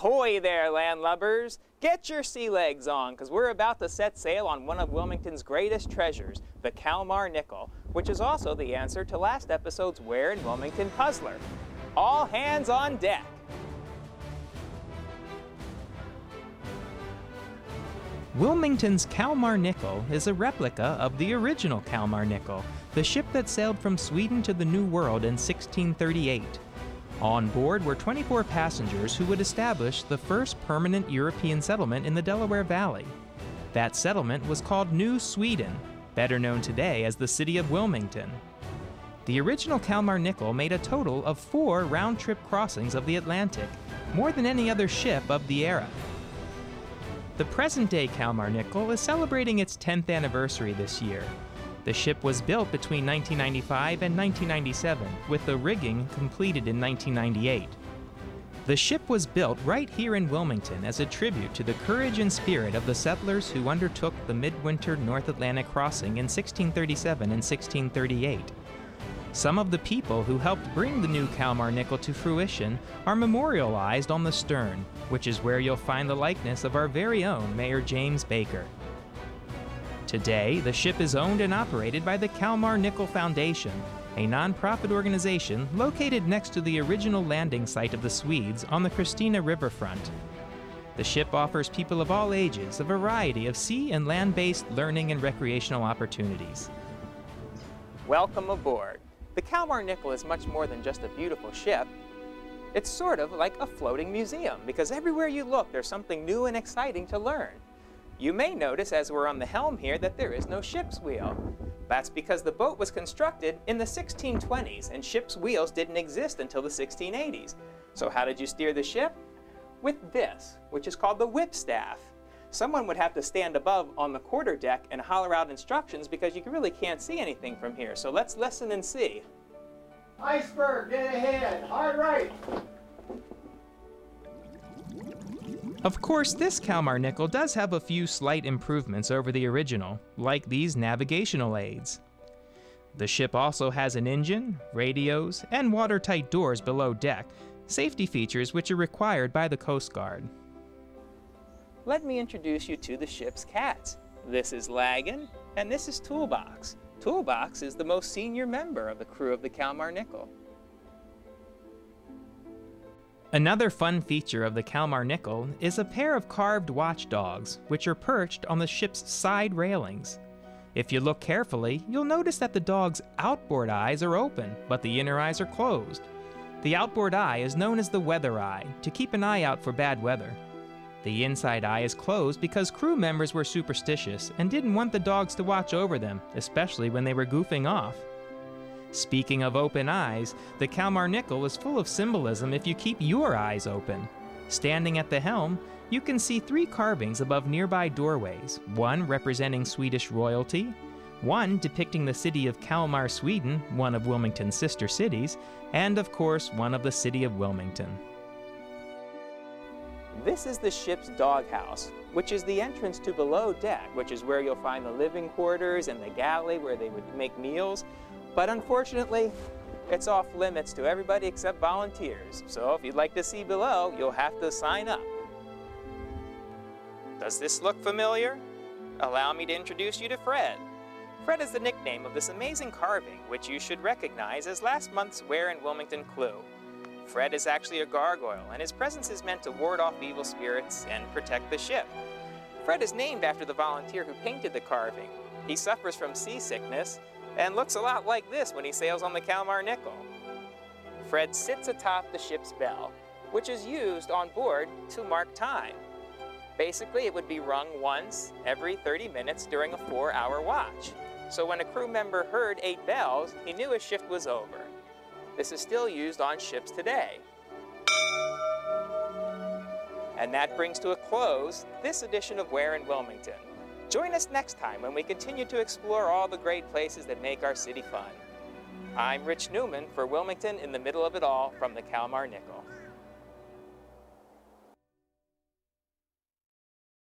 Ahoy there, landlubbers! Get your sea legs on, because we're about to set sail on one of Wilmington's greatest treasures, the Kalmar Nyckel, which is also the answer to last episode's Where in Wilmington puzzler. All hands on deck! Wilmington's Kalmar Nyckel is a replica of the original Kalmar Nyckel, the ship that sailed from Sweden to the New World in 1638. On board were 24 passengers who would establish the first permanent European settlement in the Delaware Valley. That settlement was called New Sweden, better known today as the city of Wilmington. The original Kalmar Nyckel made a total of 4 round-trip crossings of the Atlantic, more than any other ship of the era. The present-day Kalmar Nyckel is celebrating its 10th anniversary this year. The ship was built between 1995 and 1997, with the rigging completed in 1998. The ship was built right here in Wilmington as a tribute to the courage and spirit of the settlers who undertook the midwinter North Atlantic crossing in 1637 and 1638. Some of the people who helped bring the new Kalmar Nyckel to fruition are memorialized on the stern, which is where you'll find the likeness of our very own Mayor James Baker. Today, the ship is owned and operated by the Kalmar Nyckel Foundation, a non-profit organization located next to the original landing site of the Swedes on the Christina riverfront. The ship offers people of all ages a variety of sea and land-based learning and recreational opportunities. Welcome aboard. The Kalmar Nyckel is much more than just a beautiful ship. It's sort of like a floating museum, because everywhere you look there's something new and exciting to learn. You may notice as we're on the helm here that there is no ship's wheel. That's because the boat was constructed in the 1620s and ship's wheels didn't exist until the 1680s. So how did you steer the ship? With this, which is called the whipstaff. Someone would have to stand above on the quarterdeck and holler out instructions because you really can't see anything from here. So let's listen and see. Iceberg, get ahead, hard right. Of course, this Kalmar Nyckel does have a few slight improvements over the original, like these navigational aids. The ship also has an engine, radios, and watertight doors below deck, safety features which are required by the Coast Guard. Let me introduce you to the ship's cats. This is Lagan, and this is Toolbox. Toolbox is the most senior member of the crew of the Kalmar Nyckel. Another fun feature of the Kalmar Nyckel is a pair of carved watchdogs, which are perched on the ship's side railings. If you look carefully, you'll notice that the dog's outboard eyes are open, but the inner eyes are closed. The outboard eye is known as the weather eye, to keep an eye out for bad weather. The inside eye is closed because crew members were superstitious and didn't want the dogs to watch over them, especially when they were goofing off. Speaking of open eyes, the Kalmar Nyckel is full of symbolism if you keep your eyes open. Standing at the helm, you can see 3 carvings above nearby doorways, one representing Swedish royalty, one depicting the city of Kalmar, Sweden, one of Wilmington's sister cities, and of course, one of the city of Wilmington. This is the ship's doghouse, which is the entrance to below deck, which is where you'll find the living quarters and the galley where they would make meals. But unfortunately, it's off limits to everybody except volunteers. So if you'd like to see below, you'll have to sign up. Does this look familiar? Allow me to introduce you to Fred. Fred is the nickname of this amazing carving, which you should recognize as last month's Where in Wilmington clue. Fred is actually a gargoyle, and his presence is meant to ward off evil spirits and protect the ship. Fred is named after the volunteer who painted the carving. He suffers from seasickness and looks a lot like this when he sails on the Kalmar Nyckel. Fred sits atop the ship's bell, which is used on board to mark time. Basically, it would be rung once every 30 minutes during a 4-hour watch. So when a crew member heard 8 bells, he knew his shift was over. This is still used on ships today. And that brings to a close this edition of Where in Wilmington. Join us next time when we continue to explore all the great places that make our city fun. I'm Rich Neumann for Wilmington in the middle of it all from the Kalmar Nyckel.